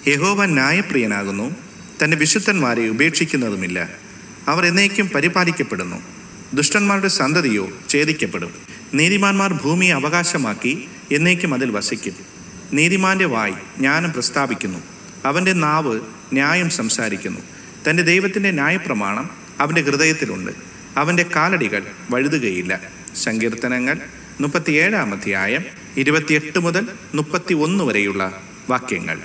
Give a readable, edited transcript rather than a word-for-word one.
യഹോവ ന്യായപ്രിയനാകുന്നു, തൻ്റെ വിശുദ്ധന്മാരെ ഉപേക്ഷിക്കുന്നതുമില്ല. അവർ എന്നേക്കും പരിപാലിക്കപ്പെടുന്നു. ദുഷ്ടന്മാരുടെ സന്തതിയോ ഛേദിക്കപ്പെടും. നീതിമാന്മാർ ഭൂമിയെ അവകാശമാക്കി എന്നേക്കും അതിൽ വസിക്കും. നീതിമാന്റെ വായ് ജ്ഞാനം പ്രസ്താവിക്കുന്നു, അവൻ്റെ നാവ് ന്യായം സംസാരിക്കുന്നു. തൻ്റെ ദൈവത്തിൻ്റെ ന്യായപ്രമാണം അവൻ്റെ ഹൃദയത്തിലുണ്ട്, അവൻ്റെ കാലടികൾ വഴുതുകയില്ല. സങ്കീർത്തനങ്ങൾ 37 അധ്യായം 28 മുതൽ 31 വരെയുള്ള വാക്യങ്ങൾ.